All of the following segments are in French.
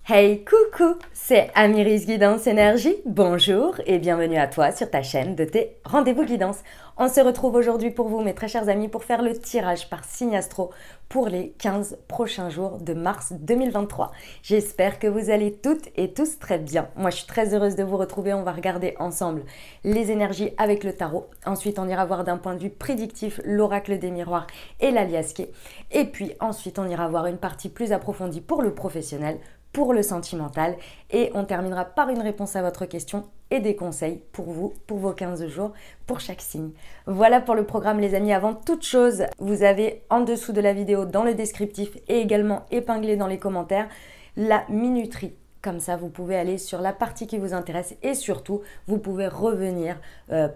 Hey coucou, c'est Amiris Guidance Énergie, bonjour et bienvenue à toi sur ta chaîne de tes rendez-vous guidance. On se retrouve aujourd'hui pour vous mes très chers amis pour faire le tirage par signe astro pour les 15 prochains jours de mars 2023. J'espère que vous allez toutes et tous très bien. Moi je suis très heureuse de vous retrouver, on va regarder ensemble les énergies avec le tarot. Ensuite on ira voir d'un point de vue prédictif l'oracle des miroirs et l'aliasqué. Et puis ensuite on ira voir une partie plus approfondie pour le professionnel, pour le sentimental et on terminera par une réponse à votre question et des conseils pour vous, pour vos 15 jours, pour chaque signe. Voilà pour le programme les amis. Avant toute chose, vous avez en dessous de la vidéo dans le descriptif et également épinglé dans les commentaires la minuterie. Comme ça, vous pouvez aller sur la partie qui vous intéresse et surtout, vous pouvez revenir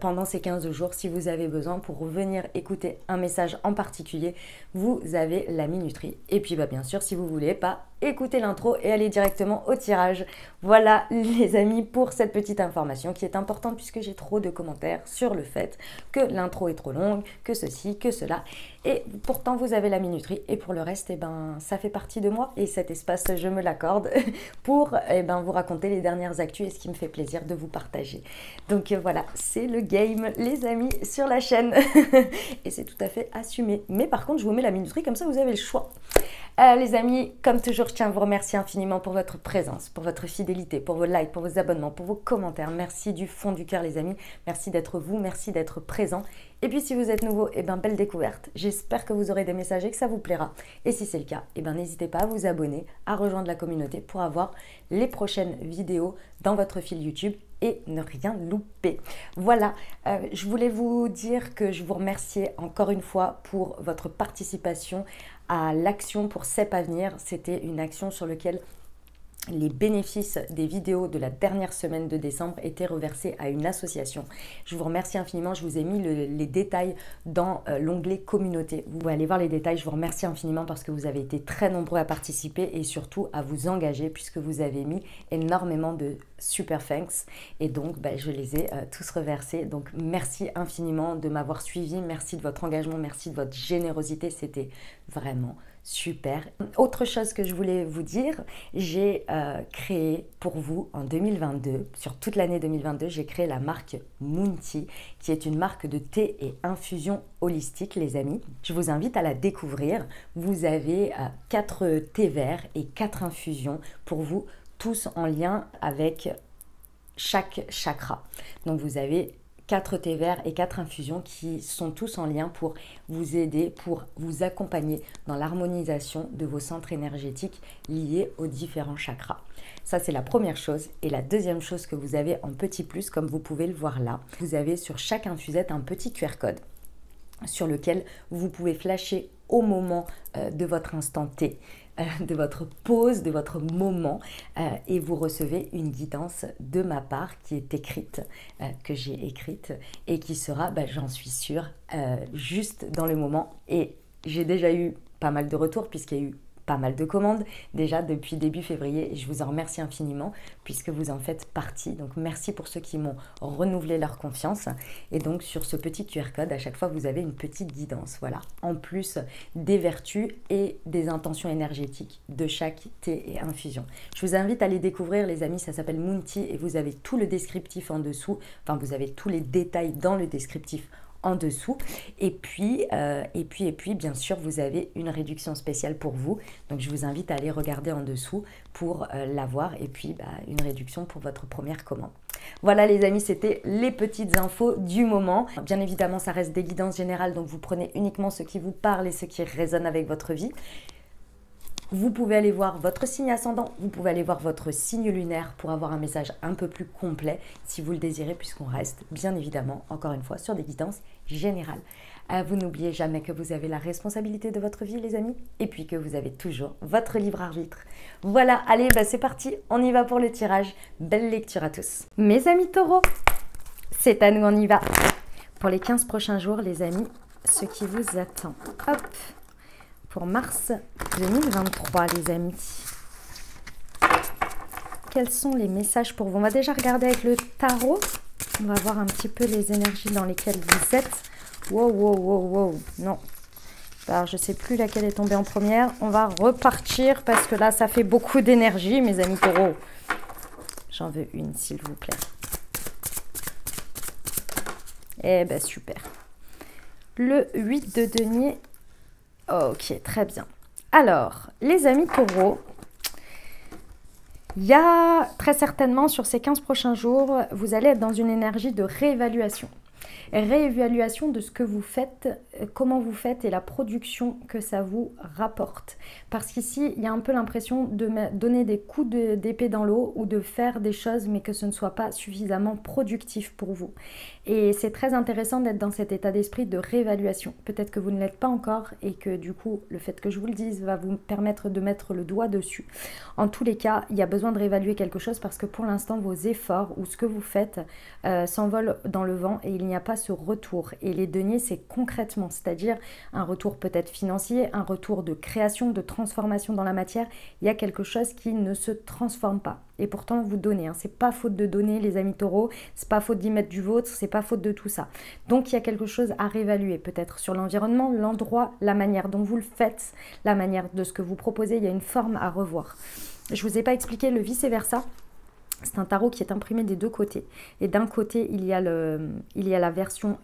pendant ces 15 jours si vous avez besoin pour revenir écouter un message en particulier. Vous avez la minuterie. Et puis, bien sûr, si vous voulez pas écouter l'intro et aller directement au tirage. Voilà les amis pour cette petite information qui est importante puisque j'ai trop de commentaires sur le fait que l'intro est trop longue, que ceci, que cela. Et pourtant, vous avez la minuterie et pour le reste, ça fait partie de moi et cet espace, je me l'accorde pour vous raconter les dernières actus et ce qui me fait plaisir de vous partager. Donc voilà, c'est le game les amis sur la chaîne et c'est tout à fait assumé. Mais par contre, je vous mets la minuterie comme ça, vous avez le choix. Les amis, comme toujours, je tiens à vous remercier infiniment pour votre présence, pour votre fidélité, pour vos likes, pour vos abonnements, pour vos commentaires. Merci du fond du cœur les amis. Merci d'être vous, merci d'être présent. Et puis si vous êtes nouveau, belle découverte. J'espère que vous aurez des messages et que ça vous plaira. Et si c'est le cas, n'hésitez pas à vous abonner, à rejoindre la communauté pour avoir les prochaines vidéos dans votre fil YouTube et ne rien louper. Voilà, je voulais vous dire que je vous remercie encore une fois pour votre participation à l'action pour CEP à venir. C'était une action sur laquelle les bénéfices des vidéos de la dernière semaine de décembre étaient reversés à une association. Je vous remercie infiniment, je vous ai mis les détails dans l'onglet communauté. Vous pouvez aller voir les détails, je vous remercie infiniment parce que vous avez été très nombreux à participer et surtout à vous engager puisque vous avez mis énormément de super thanks et donc je les ai tous reversés. Donc merci infiniment de m'avoir suivi, merci de votre engagement, merci de votre générosité, c'était vraiment super. Autre chose que je voulais vous dire, j'ai créé pour vous en 2022, sur toute l'année 2022, j'ai créé la marque Moonty, qui est une marque de thé et infusion holistique, les amis. Je vous invite à la découvrir. Vous avez 4 thés verts et 4 infusions pour vous, tous en lien avec chaque chakra. Donc vous avez 4 thés verts et 4 infusions qui sont tous en lien pour vous aider, pour vous accompagner dans l'harmonisation de vos centres énergétiques liés aux différents chakras. Ça, c'est la première chose. Et la deuxième chose que vous avez en petit plus, comme vous pouvez le voir là, vous avez sur chaque infusette un petit QR code sur lequel vous pouvez flasher au moment de votre instant T, de votre pause, de votre moment et vous recevez une guidance de ma part qui est écrite, que j'ai écrite et qui sera, j'en suis sûre, juste dans le moment. Et j'ai déjà eu pas mal de retours puisqu'il y a eu pas mal de commandes déjà depuis début février et je vous en remercie infiniment puisque vous en faites partie. Donc merci pour ceux qui m'ont renouvelé leur confiance et donc sur ce petit QR code à chaque fois vous avez une petite guidance, voilà, en plus des vertus et des intentions énergétiques de chaque thé et infusion. Je vous invite à les découvrir les amis, ça s'appelle Moonty et vous avez tout le descriptif en dessous, enfin vous avez tous les détails dans le descriptif en dessous et puis bien sûr vous avez une réduction spéciale pour vous, donc je vous invite à aller regarder en dessous pour l'avoir et puis une réduction pour votre première commande. Voilà les amis, c'était les petites infos du moment. Bien évidemment ça reste des guidances générales, donc vous prenez uniquement ce qui vous parle et ce qui résonne avec votre vie. Vous pouvez aller voir votre signe ascendant, vous pouvez aller voir votre signe lunaire pour avoir un message un peu plus complet si vous le désirez, puisqu'on reste bien évidemment, encore une fois, sur des guidances générales. Vous n'oubliez jamais que vous avez la responsabilité de votre vie les amis, et puis que vous avez toujours votre libre arbitre. Voilà, allez, c'est parti, on y va pour le tirage. Belle lecture à tous. Mes amis taureaux, c'est à nous, on y va. Pour les 15 prochains jours les amis, ce qui vous attend. Hop, pour mars 2023 les amis. Quels sont les messages pour vous? On va déjà regarder avec le tarot. On va voir un petit peu les énergies dans lesquelles vous êtes. Wow, wow, wow, wow. Non. Alors, je ne sais plus laquelle est tombée en première. On va repartir parce que là, ça fait beaucoup d'énergie, mes amis taureaux. J'en veux une, s'il vous plaît. Eh ben, super. Le 8 de denier. Ok, très bien. Alors, les amis taureaux, il y a très certainement sur ces 15 prochains jours, vous allez être dans une énergie de réévaluation. Réévaluation de ce que vous faites, comment vous faites et la production que ça vous rapporte. Parce qu'ici, il y a un peu l'impression de donner des coups d'épée dans l'eau ou de faire des choses mais que ce ne soit pas suffisamment productif pour vous. Et c'est très intéressant d'être dans cet état d'esprit de réévaluation. Peut-être que vous ne l'êtes pas encore et que du coup, le fait que je vous le dise va vous permettre de mettre le doigt dessus. En tous les cas, il y a besoin de réévaluer quelque chose parce que pour l'instant, vos efforts ou ce que vous faites s'envolent dans le vent et il n'y a pas ce retour. Et les deniers, c'est concrètement, c'est-à-dire un retour peut-être financier, un retour de création, de transformation dans la matière. Il y a quelque chose qui ne se transforme pas. Et pourtant, vous donnez. Hein. C'est pas faute de donner, les amis taureaux. C'est pas faute d'y mettre du vôtre. C'est pas faute de tout ça. Donc, il y a quelque chose à réévaluer. Peut-être sur l'environnement, l'endroit, la manière dont vous le faites, la manière de ce que vous proposez. Il y a une forme à revoir. Je vous ai pas expliqué le vice-versa. C'est un tarot qui est imprimé des deux côtés. Et d'un côté, il y a la version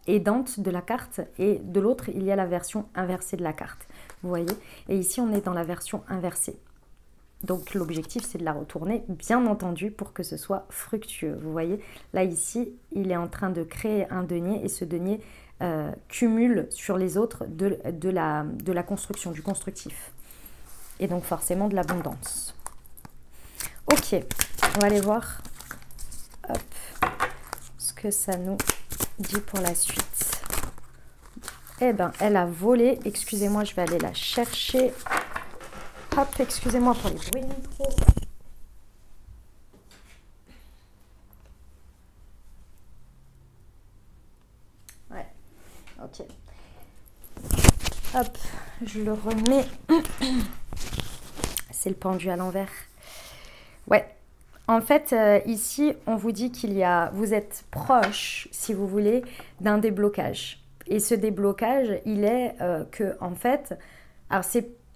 aidante de la carte et de l'autre, il y a la version inversée de la carte. Vous voyez? Et ici, on est dans la version inversée. Donc, l'objectif, c'est de la retourner, bien entendu, pour que ce soit fructueux. Vous voyez? Là, ici, il est en train de créer un denier et ce denier cumule sur les autres de la construction, du constructif. Et donc, forcément, de l'abondance. Ok, on va aller voir ce que ça nous dit pour la suite. Eh bien, elle a volé. Excusez-moi, je vais aller la chercher. Hop, excusez-moi pour les bruits de micro. Ouais, ok. Hop, je le remets. C'est le pendu à l'envers. Ouais, en fait, ici, on vous dit vous êtes proche, si vous voulez, d'un déblocage. Et ce déblocage, il est que, en fait, alors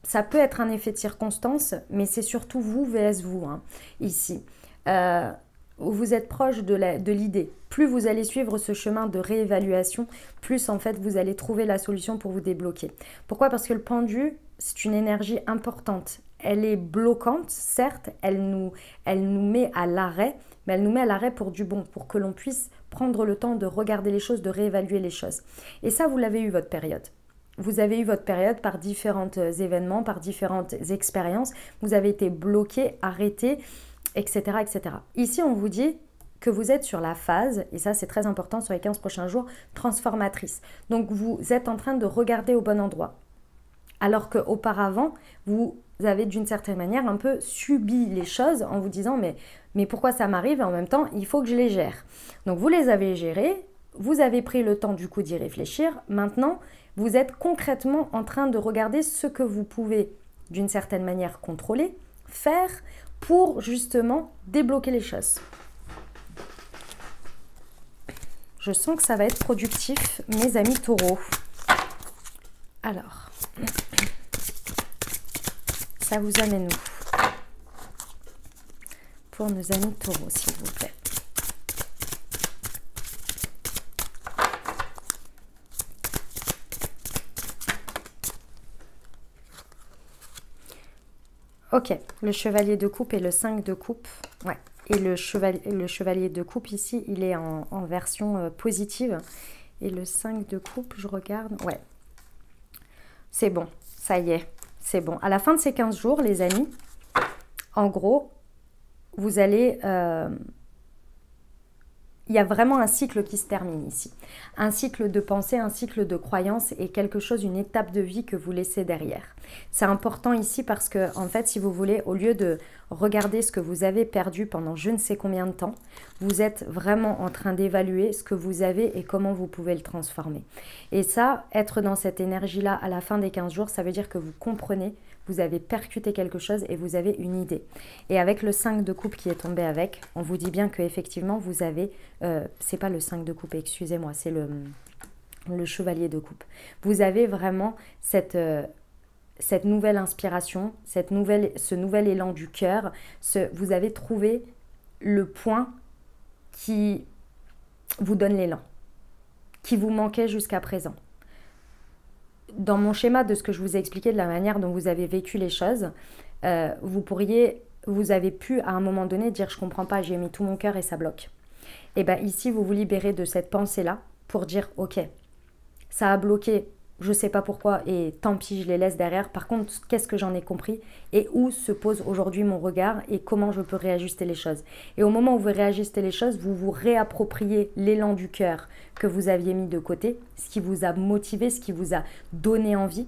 ça peut être un effet de circonstance, mais c'est surtout vous vs vous, hein, ici. Vous êtes proche de l'idée. Plus vous allez suivre ce chemin de réévaluation, plus, en fait, vous allez trouver la solution pour vous débloquer. Pourquoi? Parce que le pendu, c'est une énergie importante. Elle est bloquante, certes, elle nous met à l'arrêt, mais elle nous met à l'arrêt pour du bon, pour que l'on puisse prendre le temps de regarder les choses, de réévaluer les choses. Et ça, vous l'avez eu votre période. Vous avez eu votre période par différents événements, par différentes expériences. Vous avez été bloqué, arrêté, etc., etc. Ici, on vous dit que vous êtes sur la phase, et ça c'est très important sur les 15 prochains jours, transformatrice. Donc vous êtes en train de regarder au bon endroit. Alors qu'auparavant, vous avez d'une certaine manière un peu subi les choses en vous disant mais pourquoi ça m'arrive et en même temps il faut que je les gère. Donc vous les avez gérés, vous avez pris le temps du coup d'y réfléchir. Maintenant, vous êtes concrètement en train de regarder ce que vous pouvez d'une certaine manière contrôler, faire pour justement débloquer les choses. Je sens que ça va être productif, mes amis taureaux. Alors, ça vous amène où? Pour nos amis taureaux, s'il vous plaît. Ok, le chevalier de coupe et le 5 de coupe. Ouais. Et le chevalier de coupe ici, il est en version positive. Et le 5 de coupe, je regarde. Ouais. C'est bon, ça y est, c'est bon. À la fin de ces 15 jours, les amis, en gros, vous allez... il y a vraiment un cycle qui se termine ici. Un cycle de pensée, un cycle de croyance et quelque chose, une étape de vie que vous laissez derrière. C'est important ici parce que, en fait, si vous voulez, au lieu de regarder ce que vous avez perdu pendant je ne sais combien de temps, vous êtes vraiment en train d'évaluer ce que vous avez et comment vous pouvez le transformer. Et ça, être dans cette énergie-là à la fin des 15 jours, ça veut dire que vous comprenez, vous avez percuté quelque chose et vous avez une idée. Et avec le 5 de coupe qui est tombé avec, on vous dit bien qu'effectivement, vous avez... c'est pas le 5 de coupe, excusez-moi, c'est le chevalier de coupe. Vous avez vraiment cette nouvelle inspiration, ce nouvel élan du cœur. Vous avez trouvé le point qui vous donne l'élan, qui vous manquait jusqu'à présent. Dans mon schéma de ce que je vous ai expliqué, de la manière dont vous avez vécu les choses, vous avez pu à un moment donné dire « je comprends pas, j'ai mis tout mon cœur et ça bloque ». Et bien ici, vous vous libérez de cette pensée-là pour dire « ok, ça a bloqué, je sais pas pourquoi et tant pis, je les laisse derrière. Par contre, qu'est-ce que j'en ai compris et où se pose aujourd'hui mon regard et comment je peux réajuster les choses ?» Et au moment où vous réajustez les choses, vous vous réappropriez l'élan du cœur que vous aviez mis de côté, ce qui vous a motivé, ce qui vous a donné envie,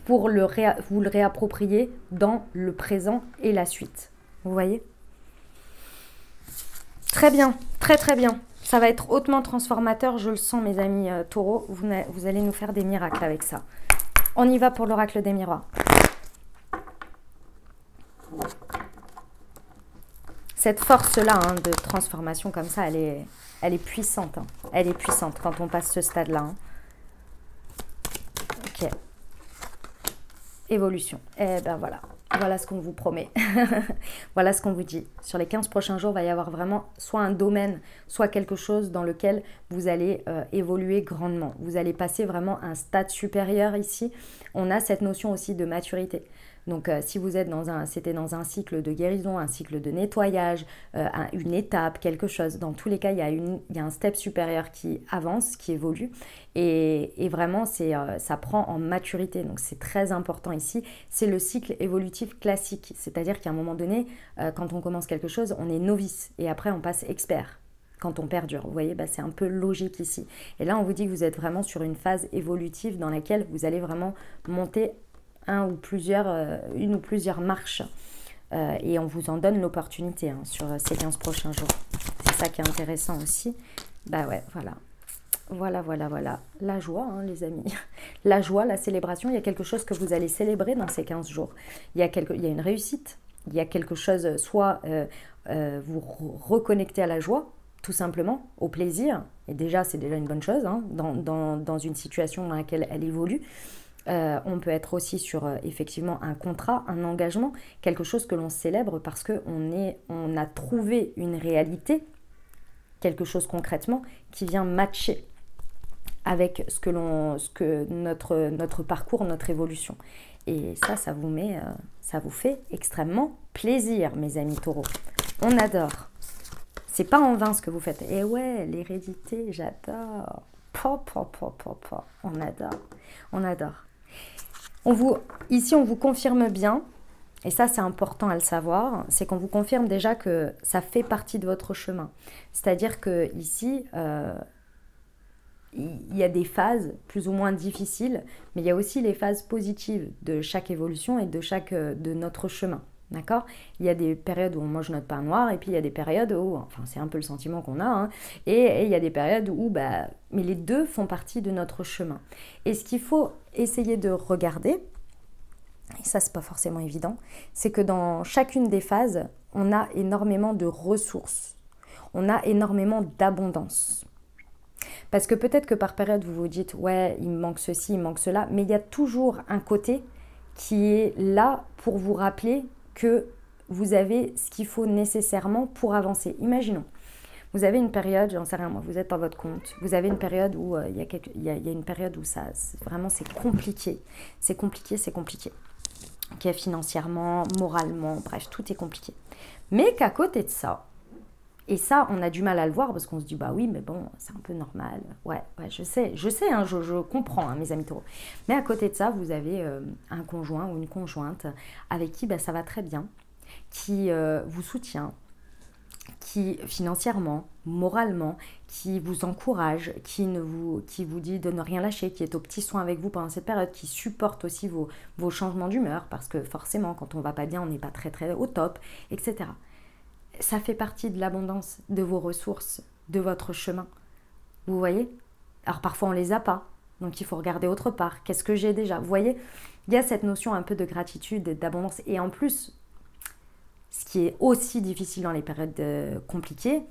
pour vous le réapproprier dans le présent et la suite. Vous voyez ? Très bien, très très bien. Ça va être hautement transformateur, je le sens mes amis taureaux. Vous allez nous faire des miracles avec ça. On y va pour l'oracle des miroirs. Cette force-là de transformation comme ça, elle est puissante. Hein. Elle est puissante quand on passe ce stade-là. Hein. Ok. Évolution. Eh ben voilà. Voilà ce qu'on vous promet. Voilà ce qu'on vous dit. Sur les 15 prochains jours, il va y avoir vraiment soit un domaine, soit quelque chose dans lequel vous allez évoluer grandement. Vous allez passer vraiment un stade supérieur ici. On a cette notion aussi de maturité. Donc si vous êtes c'était dans un cycle de guérison, un cycle de nettoyage, une étape, quelque chose, dans tous les cas, il y a un step supérieur qui avance, qui évolue et vraiment ça prend en maturité. Donc c'est très important ici. C'est le cycle évolutif classique, c'est-à-dire qu'à un moment donné, quand on commence quelque chose, on est novice et après on passe expert. Quand on perdure, vous voyez, c'est un peu logique ici. Et là, on vous dit que vous êtes vraiment sur une phase évolutive dans laquelle vous allez vraiment monter une ou plusieurs marches et on vous en donne l'opportunité sur ces 15 prochains jours. C'est ça qui est intéressant aussi. Bah ouais, voilà. La joie, les amis. La joie, la célébration, il y a quelque chose que vous allez célébrer dans ces 15 jours. Il y a une réussite, il y a quelque chose, soit vous reconnectez à la joie, tout simplement, au plaisir. Et déjà, c'est déjà une bonne chose dans une situation dans laquelle elle évolue. On peut être aussi sur effectivement un contrat, un engagement, quelque chose que l'on célèbre parce qu'on a trouvé une réalité, quelque chose concrètement qui vient matcher avec ce que notre parcours, notre évolution. Et ça vous fait extrêmement plaisir, mes amis taureaux. On adore. C'est pas en vain ce que vous faites. Et ouais, l'hérédité, j'adore. On adore. Ici, on vous confirme bien, et ça c'est important à le savoir, c'est qu'on vous confirme déjà que ça fait partie de votre chemin. C'est-à-dire que ici, il y a des phases plus ou moins difficiles, mais il y a aussi les phases positives de chaque évolution et de notre chemin. D'accord ? Il y a des périodes où on mange notre pain noir et puis il y a des périodes où, enfin c'est un peu le sentiment qu'on a, et il y a des périodes où, mais les deux font partie de notre chemin. Et ce qu'il faut essayer de regarder, et ça c'est pas forcément évident, c'est que dans chacune des phases, on a énormément de ressources, on a énormément d'abondance. Parce que peut-être que par période vous vous dites, ouais il me manque ceci, il me manque cela, mais il y a toujours un côté qui est là pour vous rappeler que vous avez ce qu'il faut nécessairement pour avancer. Imaginons, vous avez une période, j'en sais rien moi, vous êtes dans votre compte, vous avez une période où il y a une période où vraiment c'est compliqué. C'est compliqué. Okay, financièrement, moralement, bref, tout est compliqué. Mais qu'à côté de ça, et ça, on a du mal à le voir parce qu'on se dit, bah oui, mais bon, c'est un peu normal. Ouais, je sais, je comprends, mes amis taureaux. Mais à côté de ça, vous avez un conjoint ou une conjointe avec qui ça va très bien, qui vous soutient, qui financièrement, moralement, qui vous encourage, qui vous dit de ne rien lâcher, qui est au petit soin avec vous pendant cette période, qui supporte aussi vos changements d'humeur parce que forcément, quand on va pas bien, on n'est pas très très au top, etc. Ça fait partie de l'abondance, de vos ressources, de votre chemin. Vous voyez ? Alors parfois on les a pas, donc il faut regarder autre part. Qu'est-ce que j'ai déjà ? Vous voyez ? Il y a cette notion un peu de gratitude et d'abondance. Et en plus, ce qui est aussi difficile dans les périodes compliquées,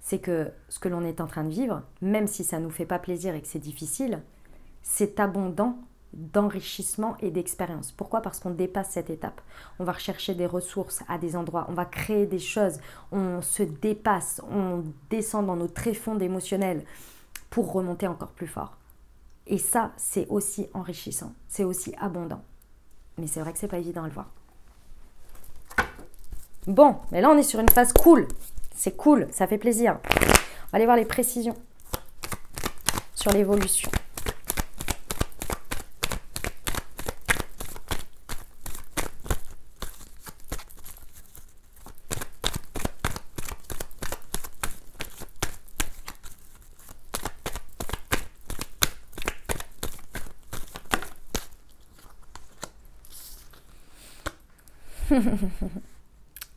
c'est que ce que l'on est en train de vivre, même si ça ne nous fait pas plaisir et que c'est difficile, c'est abondant d'enrichissement et d'expérience. Pourquoi? Parce qu'on dépasse cette étape. On va rechercher des ressources à des endroits, on va créer des choses, on se dépasse, on descend dans nos tréfonds émotionnels pour remonter encore plus fort. Et ça, c'est aussi enrichissant, c'est aussi abondant. Mais c'est vrai que c'est pas évident à le voir. Bon, mais là on est sur une phase cool. C'est cool, ça fait plaisir. On va aller voir les précisions sur l'évolution.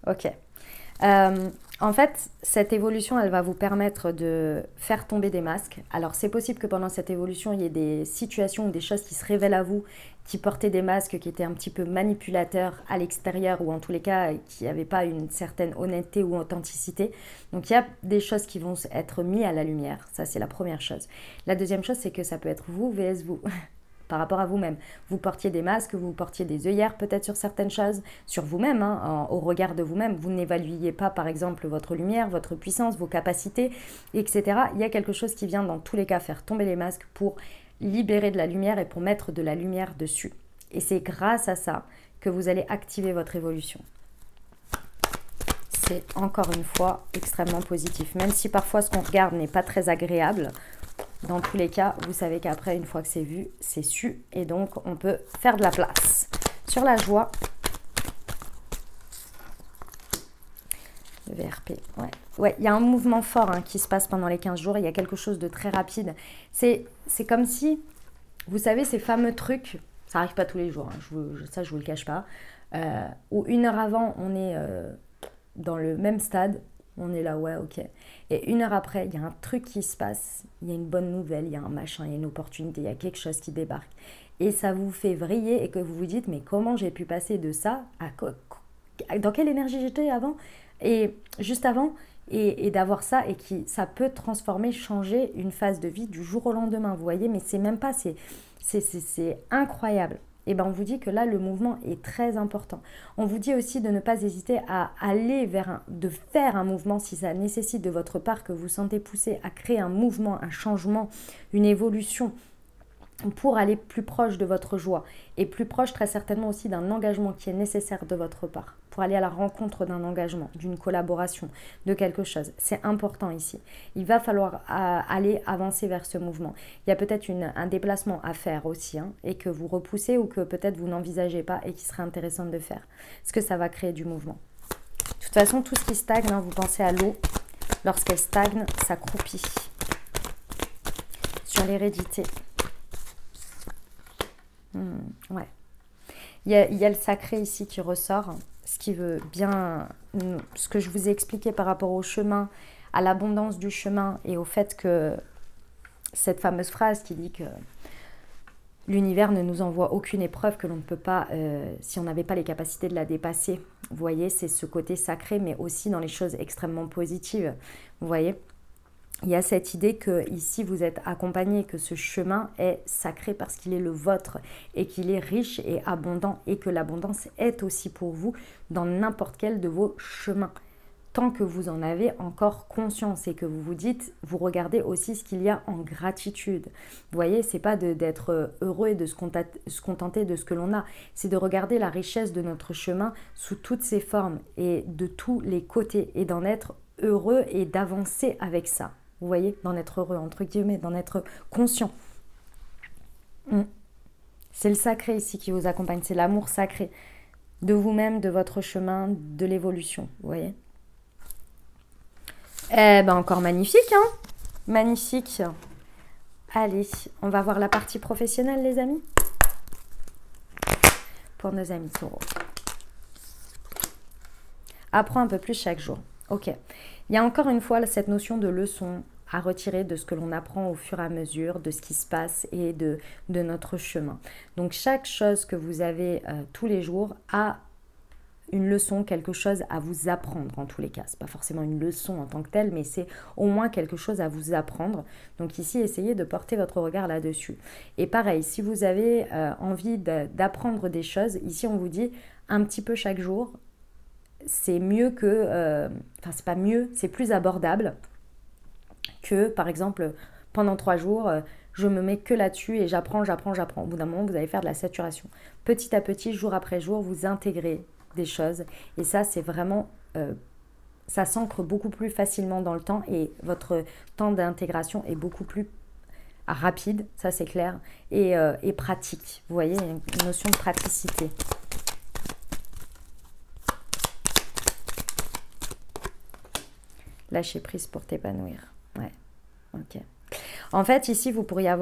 Ok. En fait, cette évolution, elle va vous permettre de faire tomber des masques. Alors, c'est possible que pendant cette évolution, il y ait des situations ou des choses qui se révèlent à vous, qui portaient des masques, qui étaient un petit peu manipulateurs à l'extérieur, ou en tous les cas, qui n'avaient pas une certaine honnêteté ou authenticité. Donc, il y a des choses qui vont être mises à la lumière. Ça, c'est la première chose. La deuxième chose, c'est que ça peut être vous vs vous. Par rapport à vous-même. Vous portiez des masques, vous portiez des œillères peut-être sur certaines choses, sur vous-même, hein, au regard de vous-même. Vous n'évaluiez pas, par exemple, votre lumière, votre puissance, vos capacités, etc. Il y a quelque chose qui vient, dans tous les cas, faire tomber les masques pour libérer de la lumière et pour mettre de la lumière dessus. Et c'est grâce à ça que vous allez activer votre évolution. C'est, encore une fois, extrêmement positif. Même si parfois ce qu'on regarde n'est pas très agréable, dans tous les cas, vous savez qu'après, une fois que c'est vu, c'est su. Et donc, on peut faire de la place. Sur la joie, le VRP, ouais. Ouais, il y a un mouvement fort hein, qui se passe pendant les 15 jours. Il y a quelque chose de très rapide. C'est comme si, vous savez, ces fameux trucs, ça n'arrive pas tous les jours, hein, ça je vous le cache pas, où une heure avant, on est dans le même stade. On est là, ouais, ok. Et une heure après, il y a un truc qui se passe, il y a une bonne nouvelle, il y a un machin, il y a une opportunité, il y a quelque chose qui débarque. Et ça vous fait vriller et que vous vous dites, mais comment j'ai pu passer de ça à dans quelle énergie j'étais avant? Et juste avant, et d'avoir ça, et ça peut transformer, changer une phase de vie du jour au lendemain, vous voyez, mais c'est même pas, c'est incroyable. Et ben on vous dit que là, le mouvement est très important. On vous dit aussi de ne pas hésiter à aller de faire un mouvement si ça nécessite de votre part, que vous sentez pousser à créer un mouvement, un changement, une évolution pour aller plus proche de votre joie et plus proche très certainement aussi d'un engagement qui est nécessaire de votre part, pour aller à la rencontre d'un engagement, d'une collaboration, de quelque chose. C'est important ici. Il va falloir aller avancer vers ce mouvement. Il y a peut-être un déplacement à faire aussi hein, et que vous repoussez ou que peut-être vous n'envisagez pas et qui serait intéressant de faire. Parce que ça va créer du mouvement. De toute façon, tout ce qui stagne, hein, vous pensez à l'eau. Lorsqu'elle stagne, ça croupit. Sur l'hérédité. Ouais. Il y a le sacré ici qui ressort, ce qui veut bien, ce que je vous ai expliqué par rapport au chemin, à l'abondance du chemin et au fait que cette fameuse phrase qui dit que l'univers ne nous envoie aucune épreuve que l'on ne peut pas, si on n'avait pas les capacités de la dépasser. Vous voyez, c'est ce côté sacré, mais aussi dans les choses extrêmement positives. Vous voyez ? Il y a cette idée que ici vous êtes accompagné, que ce chemin est sacré parce qu'il est le vôtre et qu'il est riche et abondant et que l'abondance est aussi pour vous dans n'importe quel de vos chemins. Tant que vous en avez encore conscience et que vous vous dites, vous regardez aussi ce qu'il y a en gratitude. Vous voyez, c'est pas d'être heureux et de se contenter de ce que l'on a, c'est de regarder la richesse de notre chemin sous toutes ses formes et de tous les côtés et d'en être heureux et d'avancer avec ça. Vous voyez, d'en être heureux, entre guillemets, d'en être conscient. C'est le sacré ici qui vous accompagne, c'est l'amour sacré de vous-même, de votre chemin, de l'évolution, vous voyez. Eh ben encore magnifique, hein. Magnifique. Allez, on va voir la partie professionnelle, les amis. Pour nos amis taureaux. Apprends un peu plus chaque jour. Ok. Il y a encore une fois cette notion de leçon à retirer de ce que l'on apprend au fur et à mesure, de ce qui se passe et de notre chemin. Donc chaque chose que vous avez tous les jours a une leçon, quelque chose à vous apprendre en tous les cas. Ce n'est pas forcément une leçon en tant que telle, mais c'est au moins quelque chose à vous apprendre. Donc ici, essayez de porter votre regard là-dessus. Et pareil, si vous avez envie d'apprendre des choses, ici on vous dit un petit peu chaque jour, c'est mieux que... Enfin, c'est pas mieux, c'est plus abordable que, par exemple, pendant 3 jours, je me mets que là-dessus et j'apprends. Au bout d'un moment, vous allez faire de la saturation. Petit à petit, jour après jour, vous intégrez des choses. Et ça, c'est vraiment... ça s'ancre beaucoup plus facilement dans le temps et votre temps d'intégration est beaucoup plus rapide, ça c'est clair, et pratique. Vous voyez, il y a une notion de praticité. Lâcher prise pour t'épanouir. Ouais, ok. En fait, ici, vous pourriez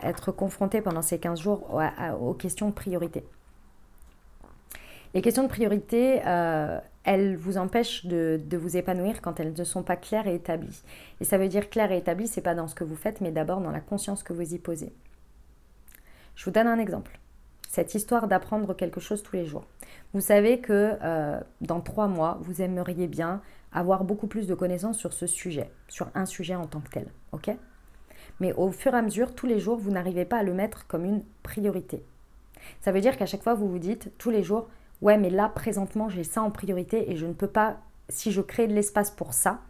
être confronté pendant ces 15 jours aux questions de priorité. Les questions de priorité, elles vous empêchent de vous épanouir quand elles ne sont pas claires et établies. Et ça veut dire clair et établi, ce n'est pas dans ce que vous faites, mais d'abord dans la conscience que vous y posez. Je vous donne un exemple. Cette histoire d'apprendre quelque chose tous les jours. Vous savez que dans 3 mois, vous aimeriez bien avoir beaucoup plus de connaissances sur ce sujet, sur un sujet en tant que tel, ok ? Mais au fur et à mesure, tous les jours, vous n'arrivez pas à le mettre comme une priorité. Ça veut dire qu'à chaque fois, vous vous dites tous les jours, ouais, mais là, présentement, j'ai ça en priorité et je ne peux pas, si je crée de l'espace pour ça,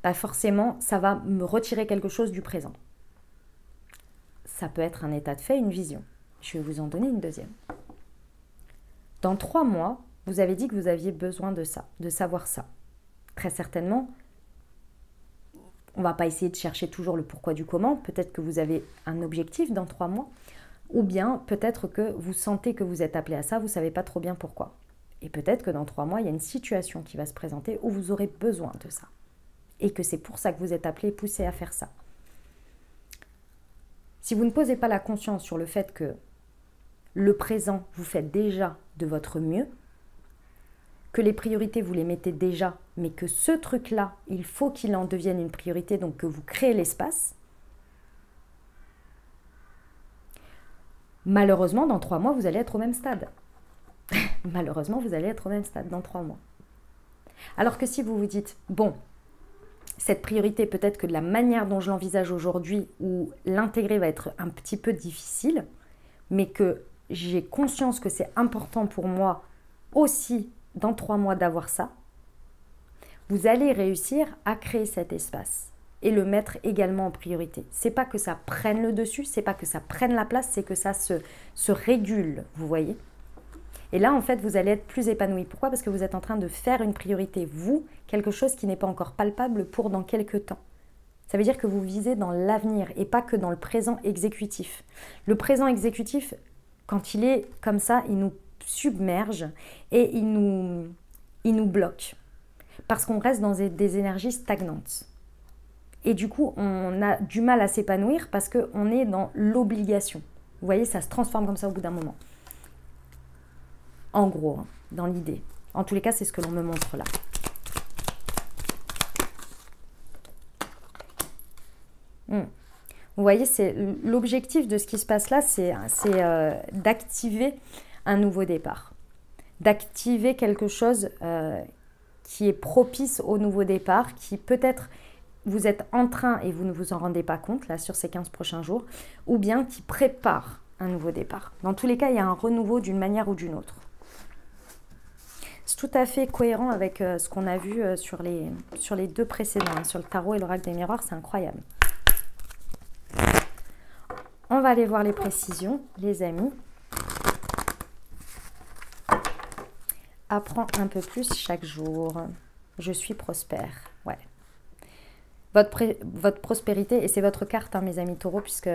bah forcément, ça va me retirer quelque chose du présent. Ça peut être un état de fait, une vision. Je vais vous en donner une deuxième. Dans 3 mois, vous avez dit que vous aviez besoin de ça, de savoir ça. Très certainement, on ne va pas essayer de chercher toujours le pourquoi du comment. Peut-être que vous avez un objectif dans 3 mois. Ou bien peut-être que vous sentez que vous êtes appelé à ça, vous ne savez pas trop bien pourquoi. Et peut-être que dans 3 mois, il y a une situation qui va se présenter où vous aurez besoin de ça. Et que c'est pour ça que vous êtes appelé et poussé à faire ça. Si vous ne posez pas la conscience sur le fait que le présent, vous faites déjà de votre mieux, que les priorités, vous les mettez déjà, mais que ce truc-là, il faut qu'il en devienne une priorité, donc que vous créez l'espace, malheureusement, dans 3 mois, vous allez être au même stade. Malheureusement, vous allez être au même stade dans 3 mois. Alors que si vous vous dites, bon, cette priorité, peut-être que de la manière dont je l'envisage aujourd'hui, où l'intégrer va être un petit peu difficile, mais que j'ai conscience que c'est important pour moi aussi dans 3 mois d'avoir ça, vous allez réussir à créer cet espace et le mettre également en priorité. C'est pas que ça prenne le dessus, c'est pas que ça prenne la place, c'est que ça se régule, vous voyez. Et là, en fait, vous allez être plus épanoui. Pourquoi ? Parce que vous êtes en train de faire une priorité, vous, quelque chose qui n'est pas encore palpable pour dans quelques temps. Ça veut dire que vous visez dans l'avenir et pas que dans le présent exécutif. Le présent exécutif, quand il est comme ça, il nous submerge et il nous bloque. Parce qu'on reste dans des énergies stagnantes. Et du coup, on a du mal à s'épanouir parce qu'on est dans l'obligation. Vous voyez, ça se transforme comme ça au bout d'un moment. En gros, hein, dans l'idée. En tous les cas, c'est ce que l'on me montre là. Vous voyez, c'est l'objectif de ce qui se passe là, c'est d'activer un nouveau départ. D'activer quelque chose qui est propice au nouveau départ, qui peut-être vous êtes en train et vous ne vous en rendez pas compte là sur ces 15 prochains jours, ou bien qui prépare un nouveau départ. Dans tous les cas, il y a un renouveau d'une manière ou d'une autre. C'est tout à fait cohérent avec ce qu'on a vu sur les 2 précédents, hein, sur le tarot et l'oracle des miroirs, c'est incroyable. On va aller voir les précisions, les amis. Apprends un peu plus chaque jour. Je suis prospère. Ouais. Votre prospérité, et c'est votre carte, hein, mes amis taureaux, puisque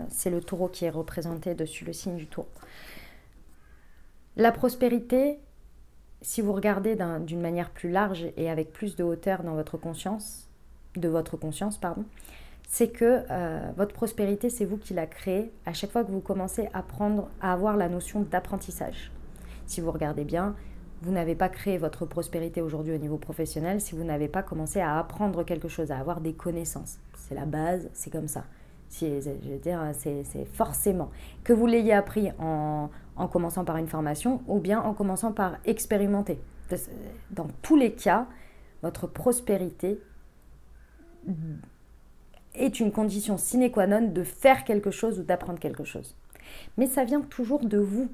c'est le taureau qui est représenté dessus, le signe du taureau. La prospérité, si vous regardez d'une manière plus large et avec plus de hauteur dans votre conscience, c'est que votre prospérité, c'est vous qui la créez à chaque fois que vous commencez à avoir la notion d'apprentissage. Si vous regardez bien, vous n'avez pas créé votre prospérité aujourd'hui au niveau professionnel si vous n'avez pas commencé à apprendre quelque chose, à avoir des connaissances. C'est la base, c'est comme ça. Je veux dire, c'est forcément. Que vous l'ayez appris en en commençant par une formation ou bien en commençant par expérimenter. Dans tous les cas, votre prospérité est une condition sine qua non de faire quelque chose ou d'apprendre quelque chose. Mais ça vient toujours de vous,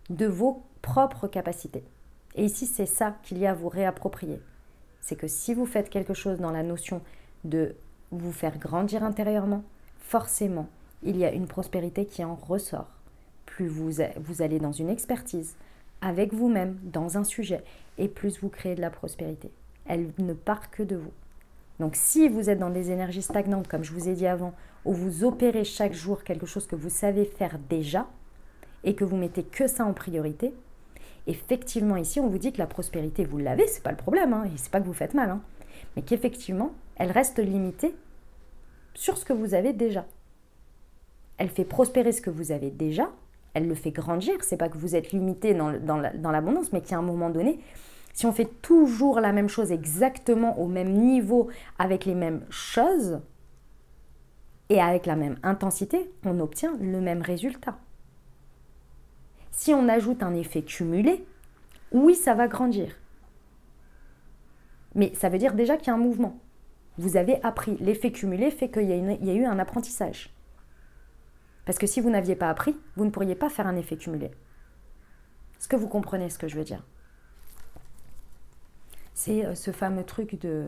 de vos propres capacités. Et ici, c'est ça qu'il y a à vous réapproprier. C'est que si vous faites quelque chose dans la notion de vous faire grandir intérieurement, forcément, il y a une prospérité qui en ressort. Plus vous allez dans une expertise avec vous-même, dans un sujet, et plus vous créez de la prospérité. Elle ne part que de vous. Donc si vous êtes dans des énergies stagnantes, comme je vous ai dit avant, où vous opérez chaque jour quelque chose que vous savez faire déjà, et que vous mettez que ça en priorité, effectivement ici on vous dit que la prospérité vous l'avez, c'est pas le problème, et c'est pas que vous faites mal, mais qu'effectivement elle reste limitée sur ce que vous avez déjà. Elle fait prospérer ce que vous avez déjà, elle le fait grandir, c'est pas que vous êtes limité dans l'abondance, mais qu'à un moment donné, si on fait toujours la même chose exactement au même niveau, avec les mêmes choses, et avec la même intensité, on obtient le même résultat. Si on ajoute un effet cumulé, oui, ça va grandir. Mais ça veut dire déjà qu'il y a un mouvement. Vous avez appris. L'effet cumulé fait qu'il y a eu un apprentissage. Parce que si vous n'aviez pas appris, vous ne pourriez pas faire un effet cumulé. Est-ce que vous comprenez ce que je veux dire? C'est ce fameux truc de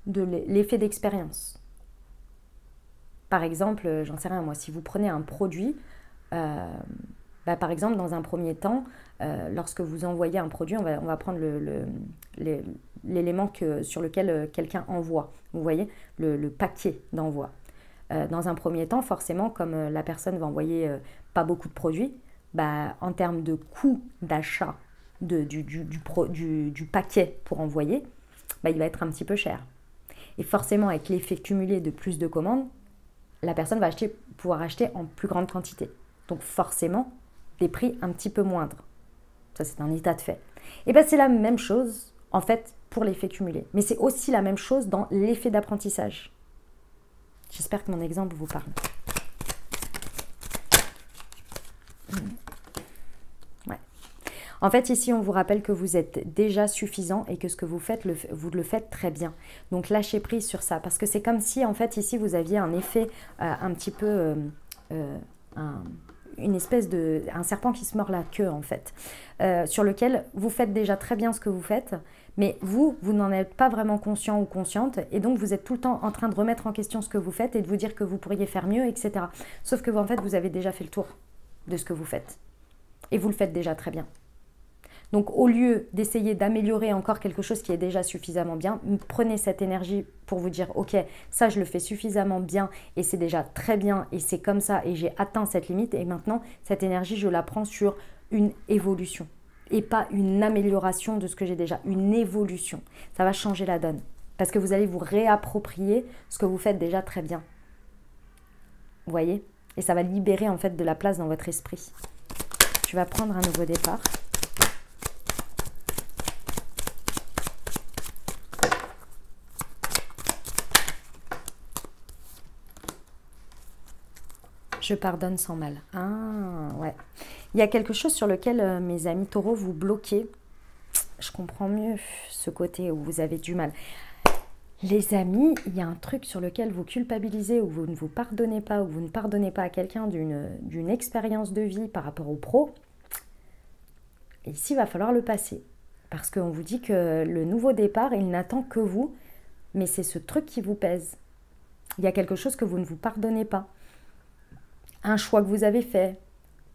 l'effet d'expérience. Par exemple, j'en sais rien moi, si vous prenez un produit, par exemple dans un premier temps, lorsque vous envoyez un produit, on va prendre l'élément sur lequel quelqu'un envoie, vous voyez, le paquet d'envoi. Dans un premier temps, forcément, comme la personne va envoyer pas beaucoup de produits, en termes de coût d'achat du paquet pour envoyer, il va être un petit peu cher. Et forcément, avec l'effet cumulé de plus de commandes, la personne va pouvoir acheter en plus grande quantité. Donc forcément, des prix un petit peu moindres. Ça, c'est un état de fait. Et c'est la même chose, en fait, pour l'effet cumulé. Mais c'est aussi la même chose dans l'effet d'apprentissage. J'espère que mon exemple vous parle. Ouais. En fait, ici, on vous rappelle que vous êtes déjà suffisant et que ce que vous faites, vous le faites très bien. Donc, lâchez prise sur ça. Parce que c'est comme si, en fait, ici, vous aviez un effet un petit peu... une espèce un serpent qui se mord la queue, en fait. Sur lequel vous faites déjà très bien ce que vous faites, mais vous n'en êtes pas vraiment conscient ou consciente, et donc vous êtes tout le temps en train de remettre en question ce que vous faites et de vous dire que vous pourriez faire mieux, etc. Sauf que en fait, vous avez déjà fait le tour de ce que vous faites. Et vous le faites déjà très bien. Donc au lieu d'essayer d'améliorer encore quelque chose qui est déjà suffisamment bien, prenez cette énergie pour vous dire ok, ça je le fais suffisamment bien et c'est déjà très bien et c'est comme ça et j'ai atteint cette limite et maintenant cette énergie je la prends sur une évolution et pas une amélioration de ce que j'ai déjà, une évolution. Ça va changer la donne parce que vous allez vous réapproprier ce que vous faites déjà très bien. Vous voyez? Et ça va libérer en fait de la place dans votre esprit. Tu vas prendre un nouveau départ. Je pardonne sans mal. Ah, ouais. Il y a quelque chose sur lequel, mes amis taureaux, vous bloquez. Je comprends mieux ce côté où vous avez du mal. Les amis, il y a un truc sur lequel vous culpabilisez, où vous ne vous pardonnez pas, où vous ne pardonnez pas à quelqu'un d'une expérience de vie par rapport au pro. Et ici, il va falloir le passer. Parce qu'on vous dit que le nouveau départ, il n'attend que vous. Mais c'est ce truc qui vous pèse. Il y a quelque chose que vous ne vous pardonnez pas. Un choix que vous avez fait,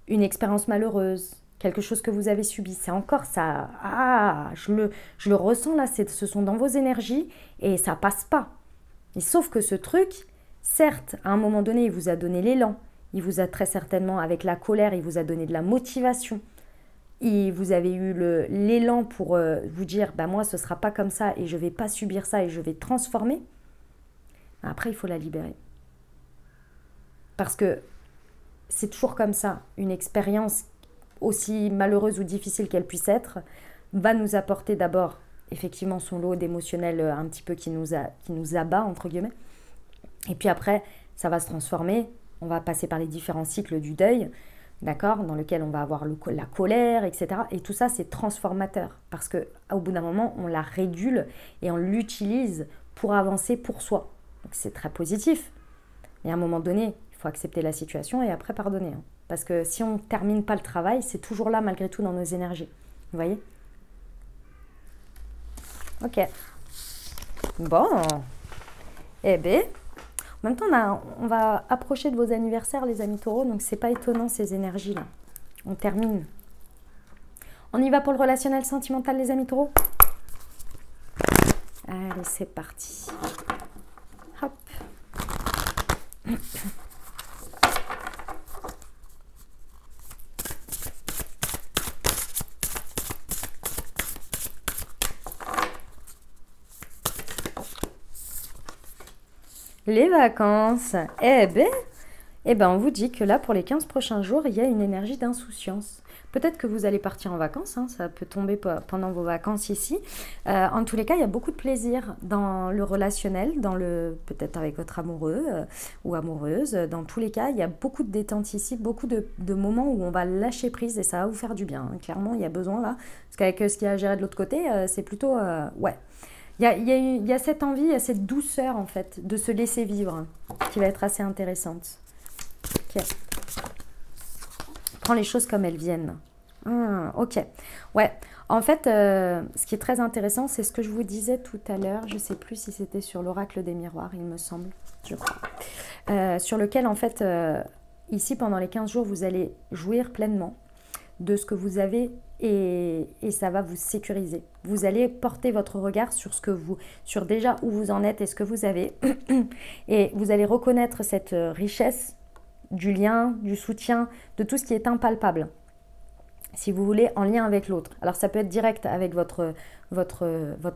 une expérience malheureuse, quelque chose que vous avez subi, c'est encore ça. Ah, je le ressens là, ce sont dans vos énergies et ça passe pas. Et sauf que ce truc, certes, à un moment donné, il vous a donné l'élan, il vous a très certainement, avec la colère, il vous a donné de la motivation. Et vous avez eu l'élan pour vous dire, moi, ce ne sera pas comme ça et je ne vais pas subir ça et je vais transformer. Après, il faut la libérer. Parce que c'est toujours comme ça. Une expérience, aussi malheureuse ou difficile qu'elle puisse être, va nous apporter d'abord, effectivement, son lot d'émotionnel un petit peu qui nous abat, entre guillemets. Et puis après, ça va se transformer. On va passer par les différents cycles du deuil d'accord, dans lequel on va avoir la colère, etc. Et tout ça, c'est transformateur parce qu'au bout d'un moment, on la régule et on l'utilise pour avancer pour soi. Donc c'est très positif. Et à un moment donné, il faut accepter la situation et après pardonner. Hein. Parce que si on ne termine pas le travail, c'est toujours là malgré tout dans nos énergies. Vous voyez? Ok. Bon. Eh bien, en même temps, on va approcher de vos anniversaires, les amis taureaux, donc c'est pas étonnant ces énergies-là. On termine. On y va pour le relationnel sentimental, les amis taureaux? Allez, c'est parti. Hop. Les vacances. Eh ben, on vous dit que là, pour les 15 prochains jours, il y a une énergie d'insouciance. Peut-être que vous allez partir en vacances, hein, ça peut tomber pendant vos vacances ici. En tous les cas, il y a beaucoup de plaisir dans le relationnel, peut-être avec votre amoureux ou amoureuse. Dans tous les cas, il y a beaucoup de détente ici, beaucoup de moments où on va lâcher prise et ça va vous faire du bien. Hein. Clairement, il y a besoin là. Parce qu'avec ce qu'il y a à gérer de l'autre côté, c'est plutôt... ouais. Il y a cette envie, il y a cette douceur en fait de se laisser vivre qui va être assez intéressante. Ok. Prends les choses comme elles viennent. Ok. Ouais. En fait, ce qui est très intéressant, c'est ce que je vous disais tout à l'heure. Je ne sais plus si c'était sur l'oracle des miroirs, il me semble. Je crois. Sur lequel, en fait, ici, pendant les 15 jours, vous allez jouir pleinement de ce que vous avez et ça va vous sécuriser. Vous allez porter votre regard sur déjà où vous en êtes et ce que vous avez et vous allez reconnaître cette richesse du lien, du soutien, de tout ce qui est impalpable. Si vous voulez, en lien avec l'autre. Alors ça peut être direct avec votre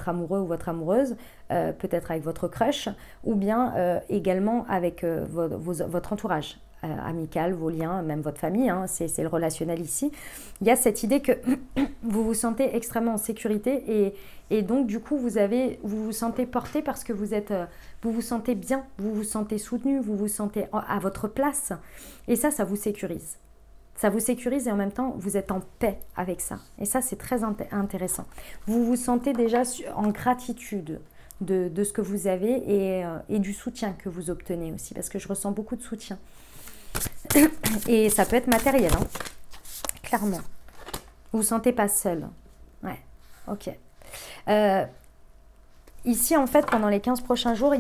amoureux ou votre amoureuse, peut-être avec votre crush, ou bien également avec votre entourage amical, vos liens, même votre famille, hein, c'est le relationnel ici. Il y a cette idée que vous vous sentez extrêmement en sécurité et donc du coup vous vous sentez porté parce que vous vous sentez bien, vous vous sentez soutenu, vous vous sentez à votre place et ça vous sécurise. Ça vous sécurise et en même temps, vous êtes en paix avec ça. Et ça, c'est très intéressant. Vous vous sentez déjà en gratitude de ce que vous avez et du soutien que vous obtenez aussi. Parce que je ressens beaucoup de soutien. Et ça peut être matériel, hein, clairement. Vous vous sentez pas seul. Ouais, ok. Ici, en fait, pendant les 15 prochains jours,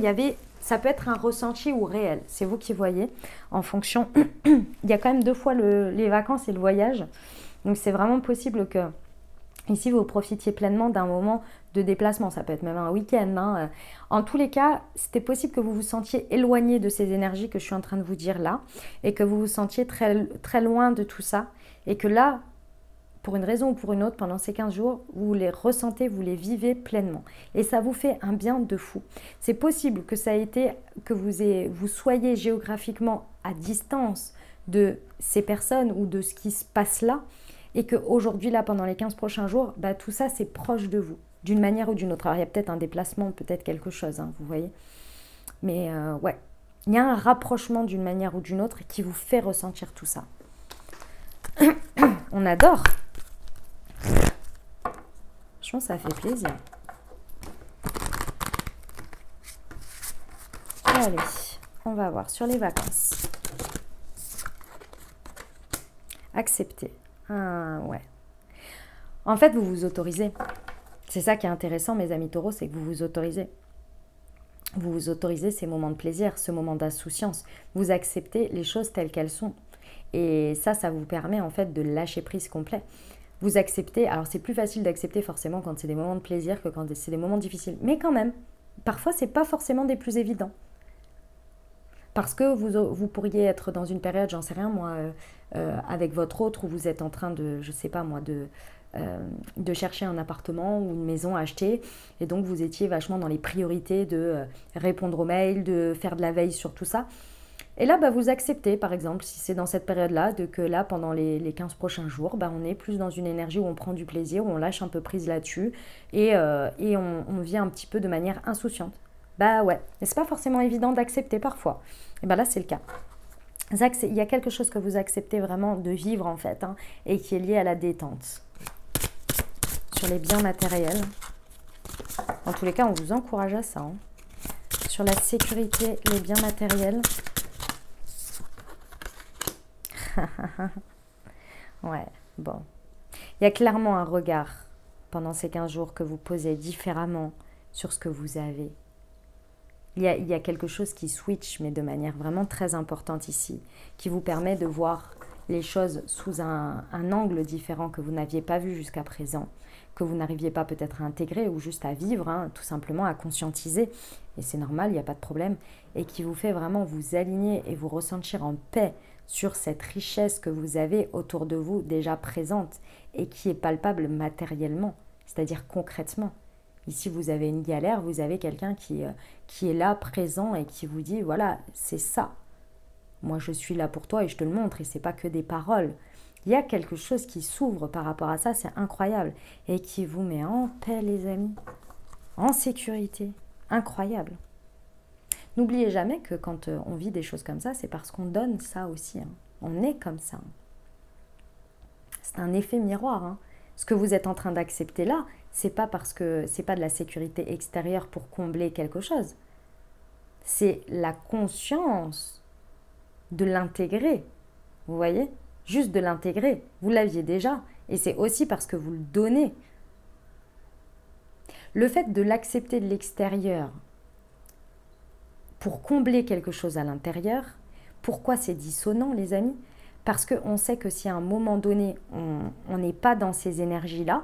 ça peut être un ressenti ou réel. C'est vous qui voyez en fonction. Il y a quand même 2 fois les vacances et le voyage. Donc, c'est vraiment possible que ici, vous profitiez pleinement d'un moment de déplacement. Ça peut être même un week-end. Hein. En tous les cas, c'était possible que vous vous sentiez éloigné de ces énergies que je suis en train de vous dire là et que vous vous sentiez très, très loin de tout ça. Et que là, pour une raison ou pour une autre, pendant ces 15 jours, vous les ressentez, vous les vivez pleinement. Et ça vous fait un bien de fou. C'est possible que vous soyez géographiquement à distance de ces personnes ou de ce qui se passe là, et qu'aujourd'hui, là, pendant les 15 prochains jours, tout ça, c'est proche de vous, d'une manière ou d'une autre. Alors, il y a peut-être un déplacement, peut-être quelque chose, hein, vous voyez. Mais ouais, il y a un rapprochement d'une manière ou d'une autre qui vous fait ressentir tout ça. On adore. Franchement, ça fait plaisir. Allez, on va voir sur les vacances. Accepter. Ouais. En fait, vous vous autorisez. C'est ça qui est intéressant, mes amis taureaux, c'est que vous vous autorisez. Vous vous autorisez ces moments de plaisir, ce moment d'insouciance. Vous acceptez les choses telles qu'elles sont. Et ça vous permet en fait de lâcher prise complet. Vous acceptez, alors c'est plus facile d'accepter forcément quand c'est des moments de plaisir que quand c'est des moments difficiles. Mais quand même, parfois c'est pas forcément des plus évidents. Parce que vous pourriez être dans une période, j'en sais rien moi, avec votre autre où vous êtes en train de, je sais pas moi, de chercher un appartement ou une maison à acheter. Et donc vous étiez vachement dans les priorités de répondre aux mails, de faire de la veille sur tout ça. Et là, vous acceptez, par exemple, si c'est dans cette période-là, que là, pendant les 15 prochains jours, on est plus dans une énergie où on prend du plaisir, où on lâche un peu prise là-dessus et on vit un petit peu de manière insouciante. Ouais, mais c'est pas forcément évident d'accepter parfois. Et là, c'est le cas. Il y a quelque chose que vous acceptez vraiment de vivre en fait, hein, et qui est lié à la détente. Sur les biens matériels. En tous les cas, on vous encourage à ça. Hein. Sur la sécurité, les biens matériels. Ouais, bon. Il y a clairement un regard pendant ces 15 jours que vous posez différemment sur ce que vous avez. Il y a quelque chose qui switch, mais de manière vraiment très importante ici, qui vous permet de voir les choses sous un angle différent que vous n'aviez pas vu jusqu'à présent, que vous n'arriviez pas peut-être à intégrer ou juste à vivre, hein, tout simplement à conscientiser, et c'est normal, il n'y a pas de problème, et qui vous fait vraiment vous aligner et vous ressentir en paix sur cette richesse que vous avez autour de vous déjà présente et qui est palpable matériellement, c'est-à-dire concrètement. Ici, vous avez une galère, vous avez quelqu'un qui est là, présent et qui vous dit, voilà, c'est ça. Moi, je suis là pour toi et je te le montre et c'est pas que des paroles. Il y a quelque chose qui s'ouvre par rapport à ça, c'est incroyable. Et qui vous met en paix, les amis, en sécurité. Incroyable. N'oubliez jamais que quand on vit des choses comme ça, c'est parce qu'on donne ça aussi. Hein. On est comme ça. C'est un effet miroir. Hein. Ce que vous êtes en train d'accepter là, c'est pas parce que c'est pas de la sécurité extérieure pour combler quelque chose. C'est la conscience de l'intégrer. Vous voyez? Juste de l'intégrer. Vous l'aviez déjà. Et c'est aussi parce que vous le donnez. Le fait de l'accepter de l'extérieur pour combler quelque chose à l'intérieur, pourquoi c'est dissonant, les amis? Parce qu'on sait que si à un moment donné, on n'est pas dans ces énergies-là,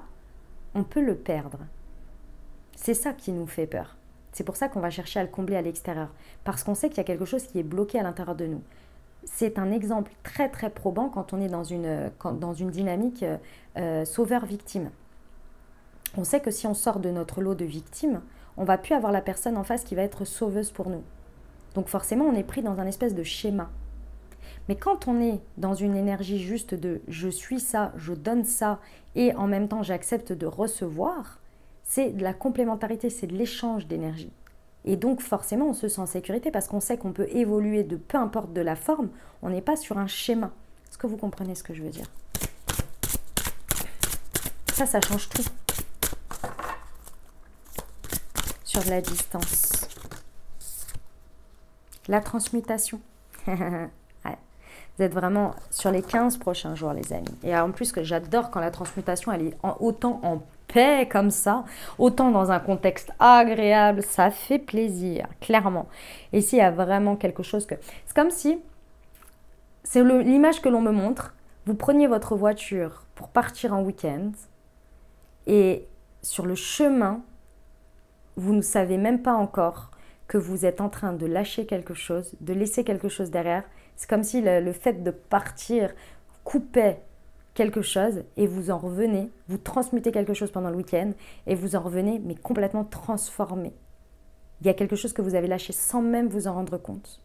on peut le perdre. C'est ça qui nous fait peur. C'est pour ça qu'on va chercher à le combler à l'extérieur. Parce qu'on sait qu'il y a quelque chose qui est bloqué à l'intérieur de nous. C'est un exemple très très probant quand on est dans une dynamique sauveur-victime. On sait que si on sort de notre lot de victimes, on ne va plus avoir la personne en face qui va être sauveuse pour nous. Donc forcément, on est pris dans un espèce de schéma. Mais quand on est dans une énergie juste de « je suis ça, je donne ça » et en même temps j'accepte de recevoir, c'est de la complémentarité, c'est de l'échange d'énergie. Et donc forcément on se sent en sécurité parce qu'on sait qu'on peut évoluer de peu importe de la forme, on n'est pas sur un schéma. Est-ce que vous comprenez ce que je veux dire? Ça change tout. Sur de la distance. La transmutation. Ouais. Vous êtes vraiment sur les 15 prochains jours, les amis. Et en plus, que j'adore quand la transmutation, elle est autant en paix comme ça, autant dans un contexte agréable, ça fait plaisir, clairement. Et ici, il y a vraiment quelque chose que... C'est comme si, c'est l'image que l'on me montre, vous preniez votre voiture pour partir en week-end, et sur le chemin, vous ne savez même pas encore que vous êtes en train de lâcher quelque chose, de laisser quelque chose derrière. C'est comme si le fait de partir coupait quelque chose et vous en revenez, vous transmutez quelque chose pendant le week-end et vous en revenez mais complètement transformé. Il y a quelque chose que vous avez lâché sans même vous en rendre compte.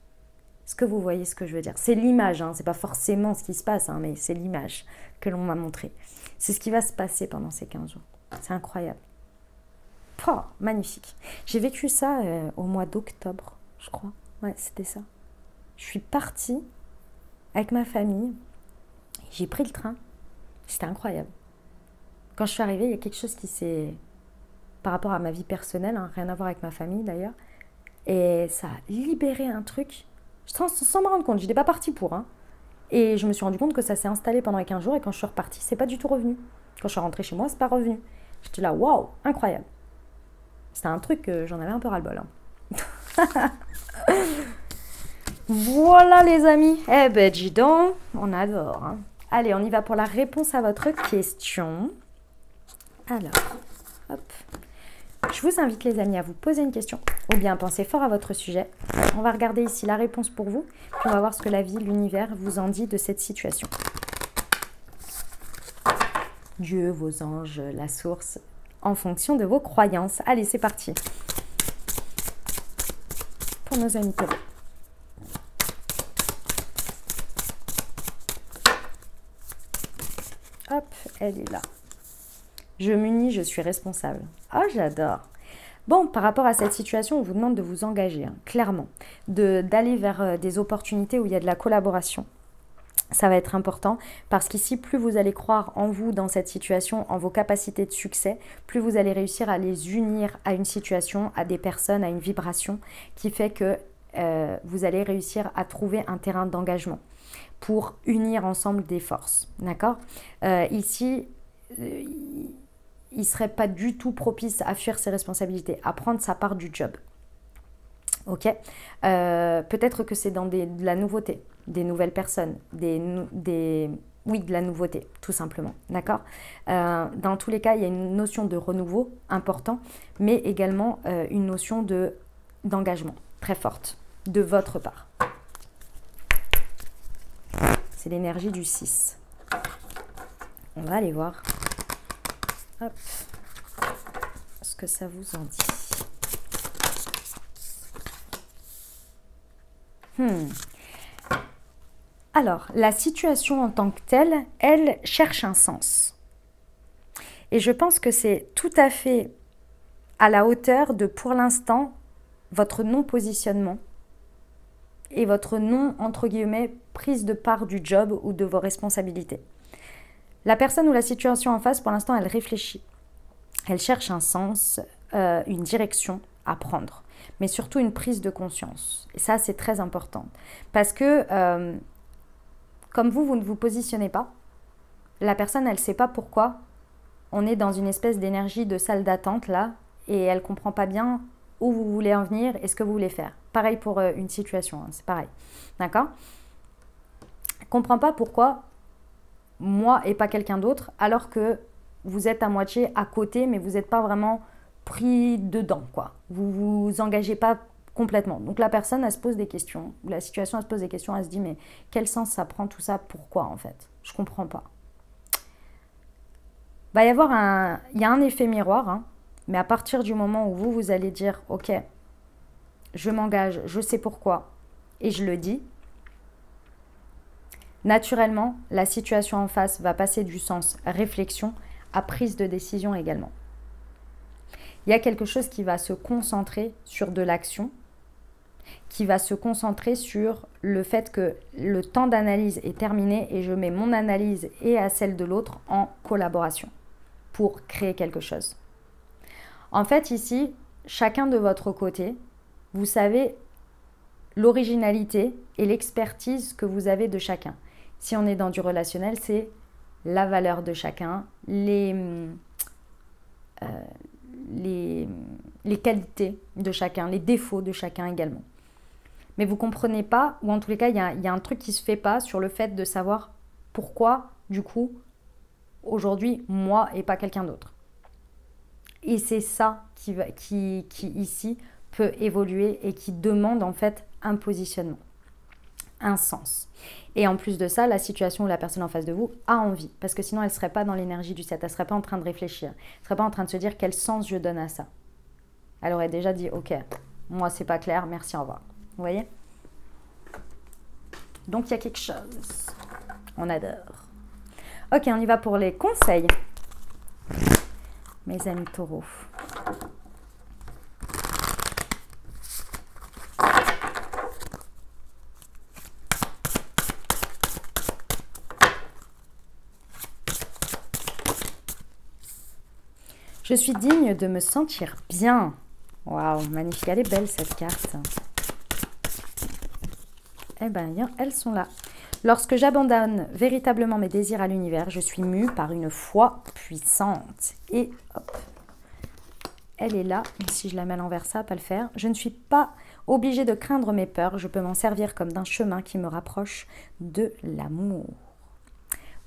Est-ce que vous voyez ce que je veux dire? C'est l'image, hein, c'est pas forcément ce qui se passe, hein, mais c'est l'image que l'on m'a montrée. C'est ce qui va se passer pendant ces 15 jours. C'est incroyable. Oh, magnifique. J'ai vécu ça au mois d'octobre, je crois. Ouais, c'était ça. Je suis partie avec ma famille. J'ai pris le train. C'était incroyable. Quand je suis arrivée, il y a quelque chose qui s'est... Par rapport à ma vie personnelle, hein, rien à voir avec ma famille d'ailleurs. Et ça a libéré un truc, sans me rendre compte. Je n'étais pas partie pour. Hein. Et je me suis rendu compte que ça s'est installé pendant les 15 jours. Et quand je suis repartie, c'est pas du tout revenu. Quand je suis rentrée chez moi, c'est pas revenu. J'étais là, waouh, incroyable. C'était un truc que j'en avais un peu ras-le-bol. Hein. Voilà les amis. Eh ben dis donc, on adore. Hein. Allez, on y va pour la réponse à votre question. Alors, hop. Je vous invite les amis à vous poser une question ou bien à penser fort à votre sujet. On va regarder ici la réponse pour vous. Puis on va voir ce que la vie, l'univers vous en dit de cette situation. Dieu, vos anges, la source, en fonction de vos croyances. Allez, c'est parti. Pour nos amis taureaux. Hop, elle est là. Je m'unis, je suis responsable. Oh, j'adore. Bon, par rapport à cette situation, on vous demande de vous engager, hein, clairement, d'aller vers des opportunités où il y a de la collaboration. Ça va être important parce qu'ici, plus vous allez croire en vous dans cette situation, en vos capacités de succès, plus vous allez réussir à les unir à une situation, à des personnes, à une vibration qui fait que vous allez réussir à trouver un terrain d'engagement pour unir ensemble des forces. D'accord? Ici, il ne serait pas du tout propice à fuir ses responsabilités, à prendre sa part du job. Ok, peut-être que c'est dans de la nouveauté, des nouvelles personnes, oui, de la nouveauté, tout simplement. D'accord. Dans tous les cas, il y a une notion de renouveau important, mais également une notion d'engagement très forte de votre part. C'est l'énergie du 6. On va aller voir. Hop. Ce que ça vous en dit. Alors, la situation en tant que telle, elle cherche un sens. Et je pense que c'est tout à fait à la hauteur de, pour l'instant, votre non-positionnement et votre non, entre guillemets, prise de part du job ou de vos responsabilités. La personne ou la situation en face, pour l'instant, elle réfléchit. Elle cherche un sens, une direction à prendre. Mais surtout une prise de conscience. Et ça, c'est très important. Parce que, comme vous ne vous positionnez pas, la personne, elle ne sait pas pourquoi on est dans une espèce d'énergie de salle d'attente, là, et elle ne comprend pas bien où vous voulez en venir et ce que vous voulez faire. Pareil pour une situation, hein, c'est pareil. D'accord? Elle ne comprend pas pourquoi moi et pas quelqu'un d'autre, alors que vous êtes à moitié à côté, mais vous n'êtes pas vraiment pris dedans, quoi. Vous vous engagez pas complètement. Donc la personne, elle se pose des questions. La situation, elle se pose des questions. Elle se dit, mais quel sens ça prend tout ça? Pourquoi, en fait? Je comprends pas. Il y a un effet miroir, hein, mais à partir du moment où vous allez dire, ok, je m'engage, je sais pourquoi, et je le dis, naturellement, la situation en face va passer du sens réflexion à prise de décision également. Il y a quelque chose qui va se concentrer sur de l'action, qui va se concentrer sur le fait que le temps d'analyse est terminé et je mets mon analyse et à celle de l'autre en collaboration pour créer quelque chose. En fait, ici, chacun de votre côté, vous savez l'originalité et l'expertise que vous avez de chacun. Si on est dans du relationnel, c'est la valeur de chacun, les qualités de chacun, les défauts de chacun également. Mais vous ne comprenez pas, ou en tous les cas, il y a un truc qui ne se fait pas sur le fait de savoir pourquoi, du coup, aujourd'hui, moi et pas quelqu'un d'autre. Et c'est ça qui ici, peut évoluer et qui demande en fait un positionnement, un sens. Et en plus de ça, la situation où la personne en face de vous a envie. Parce que sinon, elle ne serait pas dans l'énergie du 7. Elle ne serait pas en train de réfléchir. Elle ne serait pas en train de se dire quel sens je donne à ça. Elle aurait déjà dit, ok, moi, c'est pas clair, merci, au revoir. Vous voyez? Donc, il y a quelque chose. On adore. Ok, on y va pour les conseils. Mes amis taureaux. Je suis digne de me sentir bien. Waouh, magnifique. Elle est belle cette carte. Eh bien, elles sont là. Lorsque j'abandonne véritablement mes désirs à l'univers, je suis mue par une foi puissante. Et hop, elle est là. Si je la mets à l'envers, ça va pas le faire. Je ne suis pas obligée de craindre mes peurs. Je peux m'en servir comme d'un chemin qui me rapproche de l'amour.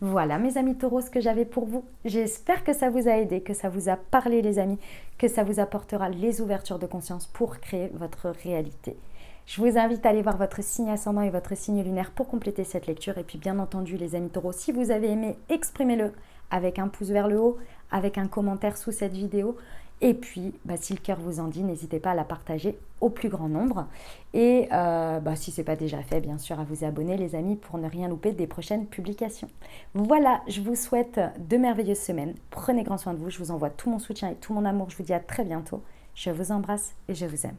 Voilà mes amis taureaux, ce que j'avais pour vous. J'espère que ça vous a aidé, que ça vous a parlé les amis, que ça vous apportera les ouvertures de conscience pour créer votre réalité. Je vous invite à aller voir votre signe ascendant et votre signe lunaire pour compléter cette lecture. Et puis bien entendu les amis taureaux, si vous avez aimé, exprimez-le avec un pouce vers le haut, avec un commentaire sous cette vidéo. Et puis, si le cœur vous en dit, n'hésitez pas à la partager au plus grand nombre. Et si ce n'est pas déjà fait, bien sûr, à vous abonner, les amis, pour ne rien louper des prochaines publications. Voilà, je vous souhaite de merveilleuses semaines. Prenez grand soin de vous. Je vous envoie tout mon soutien et tout mon amour. Je vous dis à très bientôt. Je vous embrasse et je vous aime.